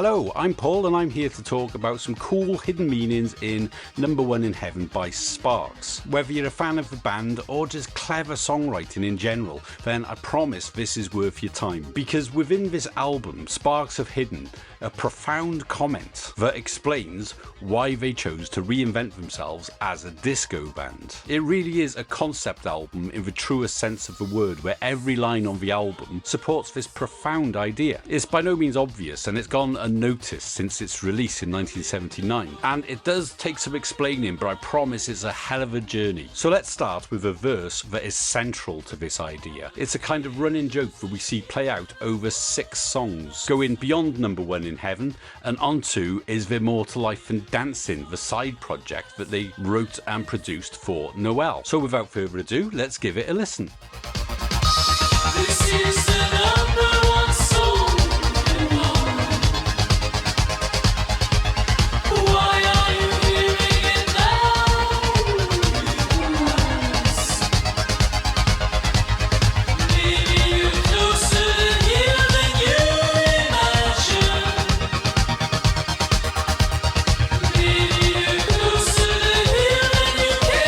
Hello, I'm Paul and I'm here to talk about some cool hidden meanings in No.1 in Heaven by SPARKS. Whether you're a fan of the band or just clever songwriting in general, then I promise this is worth your time, because within this album SPARKS have hidden a profound comment that explains why they chose to reinvent themselves as a disco band. It really is a concept album in the truest sense of the word, where every line on the album supports this profound idea. It's by no means obvious and it's gone unnoticed since its release in 1979, and it does take some explaining, but I promise it's a hell of a journey. So let's start with a verse that is central to this idea. It's a kind of running joke that we see play out over 6 songs, going beyond No.1 in Heaven and onto Is There More to Life Than Dancing, the side project that they wrote and produced for Noel. So without further ado, let's give it a listen. This is the #1 song. Why are you hearing it now? Leading you closer to here than you imagine. Leading you closer to here than you can.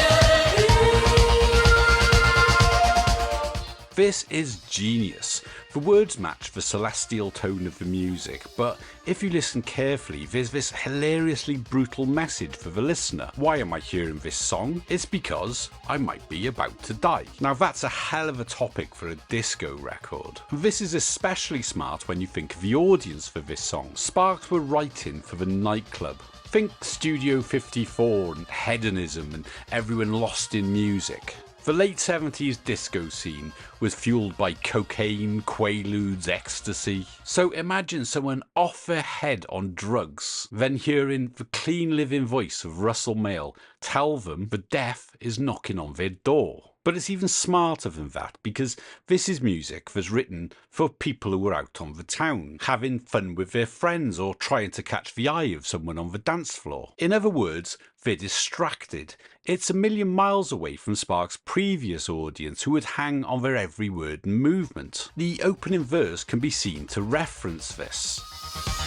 This is genius. The words match the celestial tone of the music, but if you listen carefully, there's this hilariously brutal message for the listener. Why am I hearing this song? It's because I might be about to die. Now that's a hell of a topic for a disco record. This is especially smart when you think of the audience for this song. SPARKS were writing for the nightclub. Think Studio 54 and hedonism and everyone lost in music. The late 70s disco scene was fueled by cocaine, quaaludes, ecstasy. So imagine someone off their head on drugs, then hearing the clean living voice of Russell Mael tell them the death is knocking on their door. But it's even smarter than that, because this is music that's written for people who are out on the town, having fun with their friends or trying to catch the eye of someone on the dance floor. In other words, they're distracted. It's a million miles away from SPARKS' previous audience, who would hang on their every word and movement. The opening verse can be seen to reference this.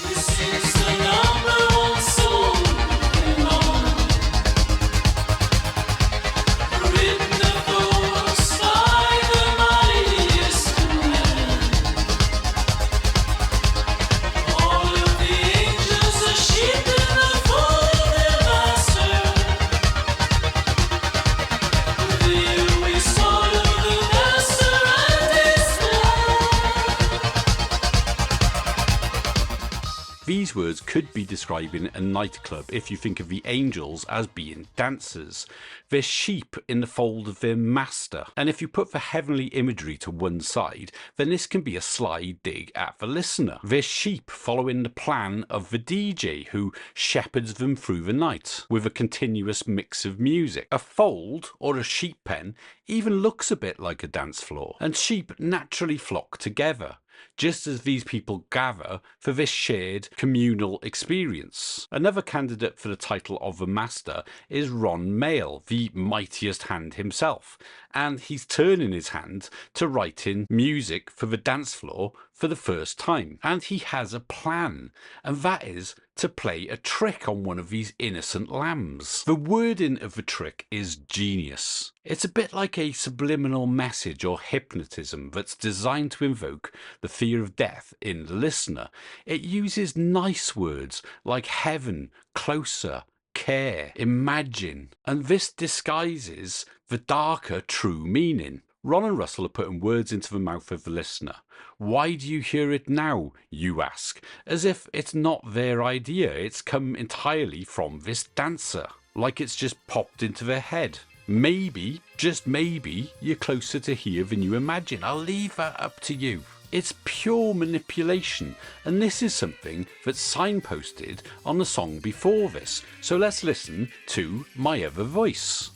This is the #1 song. Written of books by the mightiest man. All of the angels are sheep in the fold of their master. There we follow the master and his plan. These words could be describing a nightclub if you think of the angels as being dancers. They're sheep in the fold of their master. And if you put the heavenly imagery to one side, then this can be a sly dig at the listener. They're sheep following the plan of the DJ who shepherds them through the night with a continuous mix of music. A fold or a sheep pen even looks a bit like a dance floor, and sheep naturally flock together, just as these people gather for this shared communal experience. Another candidate for the title of the master is Ron Mael, the mightiest hand himself, and he's turning his hand to writing music for the dance floor for the first time. And he has a plan, and that is to play a trick on one of these innocent lambs. The wording of the trick is genius. It's a bit like a subliminal message or hypnotism that's designed to invoke the fear of death in the listener. It uses nice words like heaven, closer, care, imagine, and this disguises the darker true meaning. Ron and Russell are putting words into the mouth of the listener. Why do you hear it now, you ask, as if it's not their idea, it's come entirely from this dancer, like it's just popped into their head. Maybe, just maybe, you're closer to here than you imagine. I'll leave that up to you. It's pure manipulation, and this is something that's signposted on the song before this. So let's listen to My Other Voice.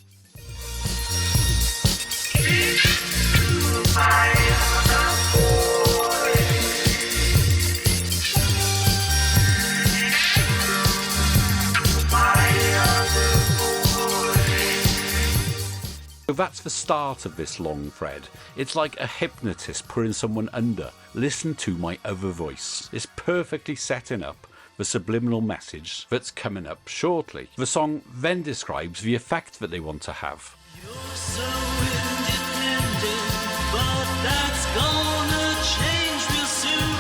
So that's the start of this long thread. It's like a hypnotist putting someone under. Listen to my other voice. It's perfectly setting up the subliminal message that's coming up shortly. The song then describes the effect that they want to have. You're so independent, but that's gonna change real soon.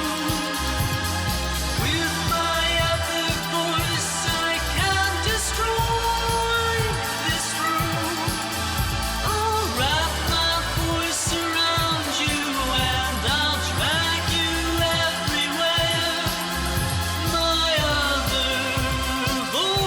With my other voice, I can destroy this room. I'll wrap my voice around you and I'll drag you everywhere. My other voice.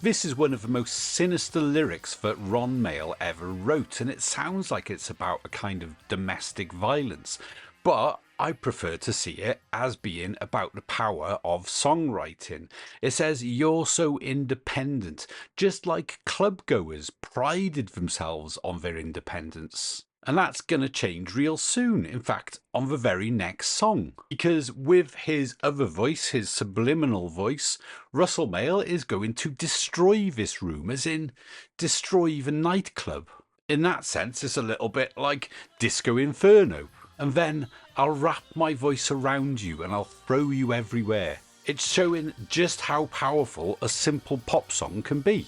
This is one of the most sinister lyrics that Ron Mael ever wrote, and it sounds like it's about a kind of domestic violence, but I prefer to see it as being about the power of songwriting. It says, "You're so independent," just like clubgoers prided themselves on their independence. And that's going to change real soon, in fact, on the very next song. Because with his other voice, his subliminal voice, Russell Mael is going to destroy this room, as in destroy the nightclub. In that sense, it's a little bit like Disco Inferno. And then I'll wrap my voice around you and I'll throw you everywhere. It's showing just how powerful a simple pop song can be.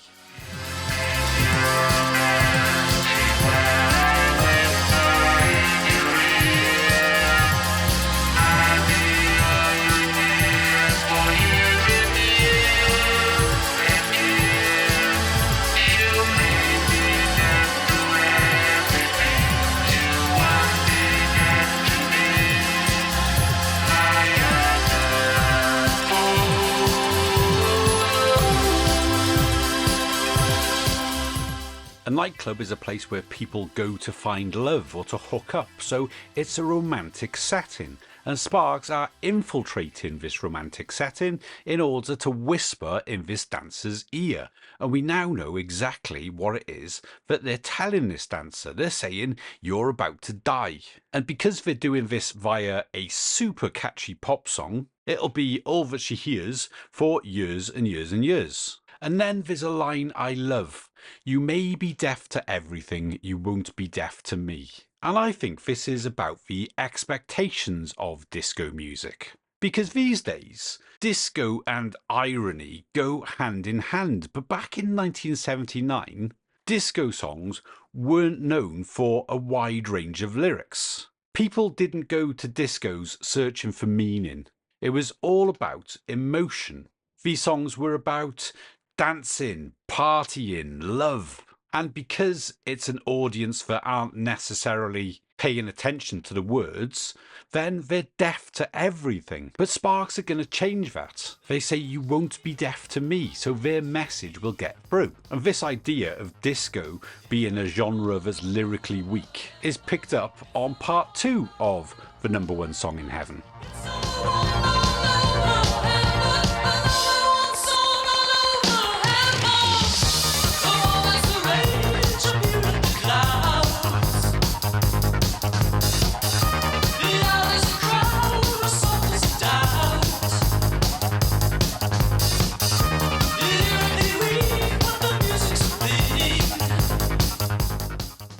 A nightclub is a place where people go to find love or to hook up, so it's a romantic setting, and Sparks are infiltrating this romantic setting in order to whisper in this dancer's ear, and we now know exactly what it is that they're telling this dancer. They're saying, "You're about to die." And because they're doing this via a super catchy pop song, it'll be all that she hears for years and years and years. And then there's a line I love. "You may be deaf to everything, you won't be deaf to me." And I think this is about the expectations of disco music. Because these days, disco and irony go hand in hand. But back in 1979, disco songs weren't known for a wide range of lyrics. People didn't go to discos searching for meaning. It was all about emotion. These songs were about dancing, partying, love. And because it's an audience that aren't necessarily paying attention to the words, then they're deaf to everything. But Sparks are going to change that. They say, "You won't be deaf to me," so their message will get through. And this idea of disco being a genre that's lyrically weak is picked up on part 2 of the #1 song in heaven.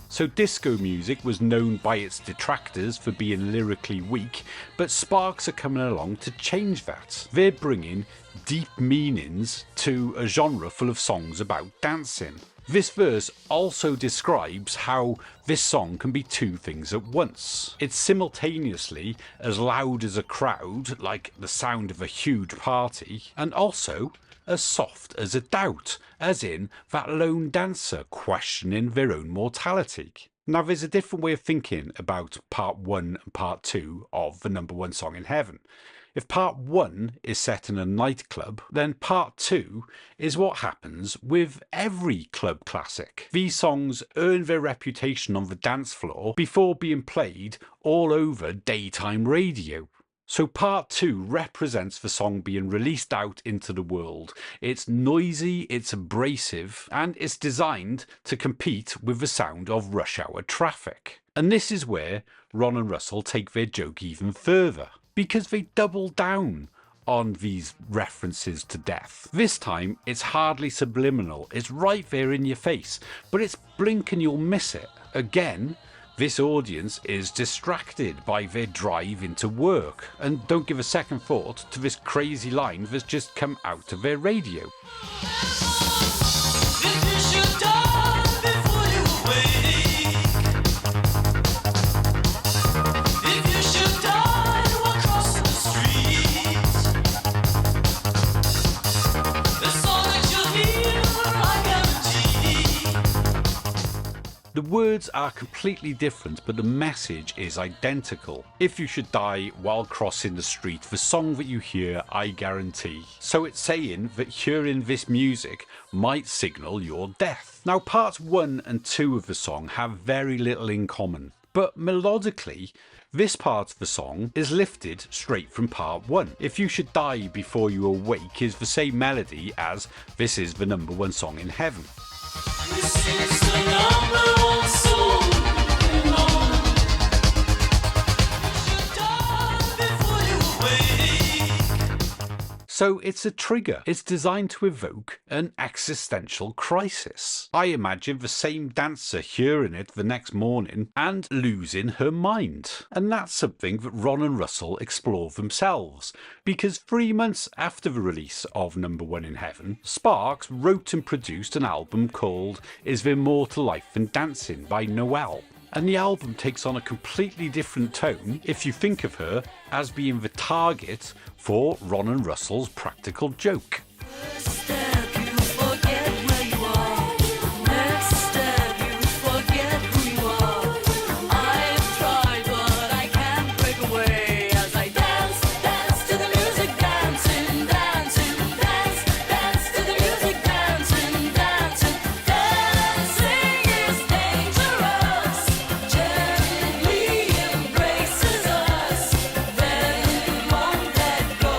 So disco music was known by its detractors for being lyrically weak, but Sparks are coming along to change that. They're bringing deep meanings to a genre full of songs about dancing. This verse also describes how this song can be two things at once. It's simultaneously as loud as a crowd, like the sound of a huge party, and also as soft as a doubt, as in that lone dancer questioning their own mortality. Now there's a different way of thinking about part 1 and part 2 of the #1 song in heaven. If part 1 is set in a nightclub, then part 2 is what happens with every club classic. These songs earn their reputation on the dance floor before being played all over daytime radio. So part 2 represents the song being released out into the world. It's noisy, it's abrasive, and it's designed to compete with the sound of rush hour traffic. And this is where Ron and Russell take their joke even further, because they double down on these references to death. This time, it's hardly subliminal, it's right there in your face, but it's blink and you'll miss it. Again, This audience is distracted by their drive into work and don't give a second thought to this crazy line that's just come out of their radio. If you should die before you wake, if you should die while crossing the street, the song that you'll hear, I guarantee. The words are completely different, but the message is identical. If you should die while crossing the street, the song that you hear, I guarantee. So it's saying that hearing this music might signal your death. Now, parts 1 and 2 of the song have very little in common, but melodically, this part of the song is lifted straight from part 1. If you should die before you awake is the same melody as This is the #1 song in heaven. This is the #1 song in London. You should die before you wake. So it's a trigger. It's designed to evoke an existential crisis. I imagine the same dancer hearing it the next morning and losing her mind. And that's something that Ron and Russell explore themselves, because 3 months after the release of #1 in Heaven, SPARKS wrote and produced an album called Is There More to Life Than Dancing by Noel. And the album takes on a completely different tone if you think of her as being the target for Ron and Russell's practical joke. First step, you forget where you are. Next step, you forget who you are. I've tried, but I can't break away as I dance, dance to the music, dancing, dancing, dance, dance to the music, dancing, dancing. Dancing is dangerous, gently embraces us, then won't let go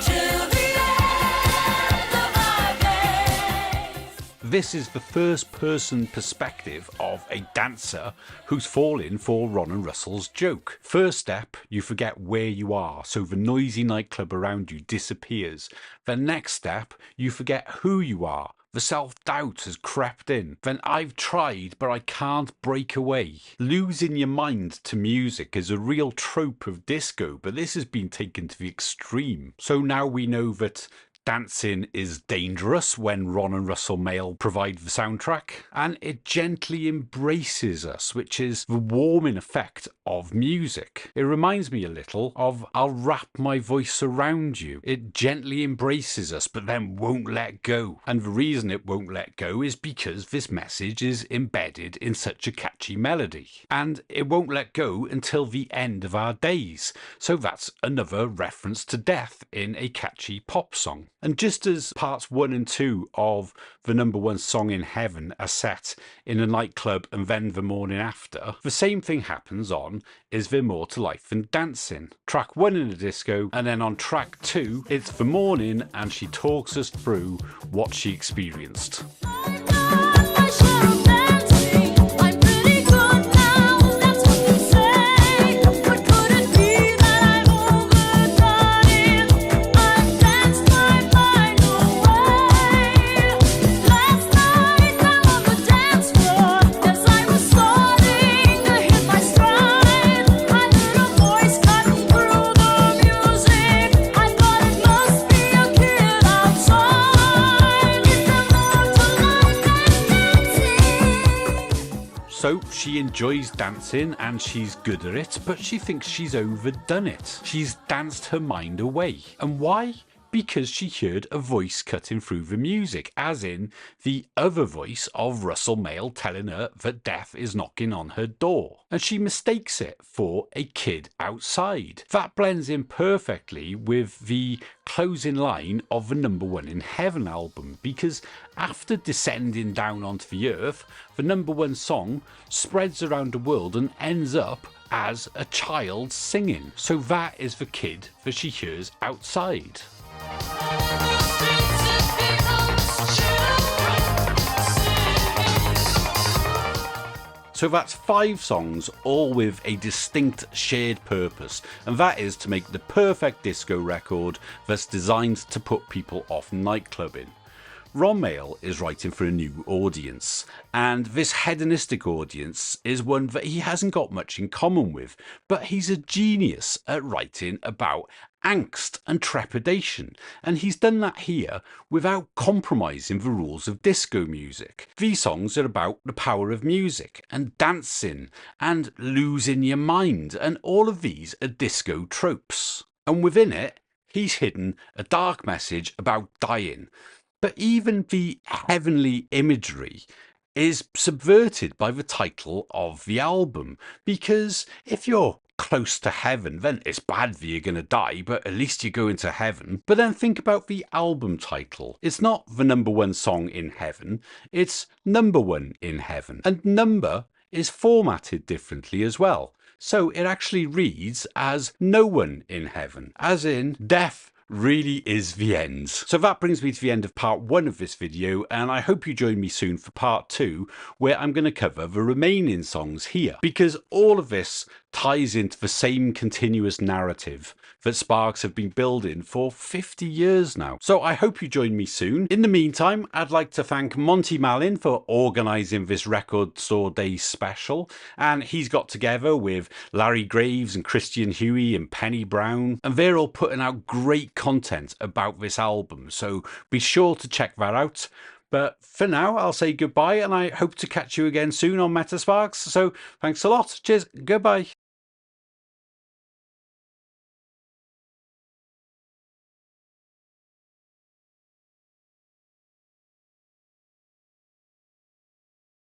till the end of our days. This is the first-person perspective of a dancer who's fallen for Ron and Russell's joke. First step, you forget where you are, so the noisy nightclub around you disappears. The next step, you forget who you are. The self-doubt has crept in. Then I've tried, but I can't break away. Losing your mind to music is a real trope of disco, but this has been taken to the extreme. So now we know that dancing is dangerous when Ron and Russell Mael provide the soundtrack, and it gently embraces us, which is the warming effect of music. It reminds me a little of I'll wrap my voice around you. It gently embraces us, but then won't let go. And the reason it won't let go is because this message is embedded in such a catchy melody. And it won't let go until the end of our days. So that's another reference to death in a catchy pop song. And just as parts 1 and 2 of the #1 song in Heaven are set in a nightclub and then the morning after, the same thing happens on Is There More to Life Than Dancing? Track 1 in a disco, and then on track 2, it's the morning and she talks us through what she experienced. I've done my share of dancing. I'm pretty good now, that's what you say. But could it be that I've overdone it? I've danced my mind away. Last night down on the dance floor, as I was starting to hit my stride, I heard a voice cutting through the music. I thought it must be a kid outside. Is there more to life than dancing? So she enjoys dancing and she's good at it, but she thinks she's overdone it. She's danced her mind away. And why? Because she heard a voice cutting through the music, as in the other voice of Russell Mael telling her that death is knocking on her door. And she mistakes it for a kid outside. That blends in perfectly with the closing line of the #1 in Heaven album, because after descending down onto the earth, the #1 song spreads around the world and ends up as a child singing. So that is the kid that she hears outside. So that's 5 songs, all with a distinct shared purpose, and that is to make the perfect disco record that's designed to put people off nightclubbing. Ron Mael is writing for a new audience, and this hedonistic audience is one that he hasn't got much in common with, but he's a genius at writing about angst and trepidation, and he's done that here without compromising the rules of disco music. These songs are about the power of music and dancing and losing your mind, and all of these are disco tropes. And within it, he's hidden a dark message about dying. But even the heavenly imagery is subverted by the title of the album, because if you're close to heaven, then it's bad that you're going to die, but at least you're going to heaven. But then think about the album title. It's not the number one song in heaven, it's number one in heaven. And number is formatted differently as well. So it actually reads as no one in heaven, as in death really is the end. So that brings me to the end of part 1 of this video, and I hope you join me soon for part 2, where I'm going to cover the remaining songs here, because all of this ties into the same continuous narrative that Sparks have been building for 50 years now. So I hope you join me soon. In the meantime, I'd like to thank Monty Malin for organising this Record Store Day special, and he's got together with Larry Graves and Christian Huey and Penny Brown, and they're all putting out great content about this album, so be sure to check that out. But for now, I'll say goodbye, and I hope to catch you again soon on Metasparks. So thanks a lot. Cheers. Goodbye.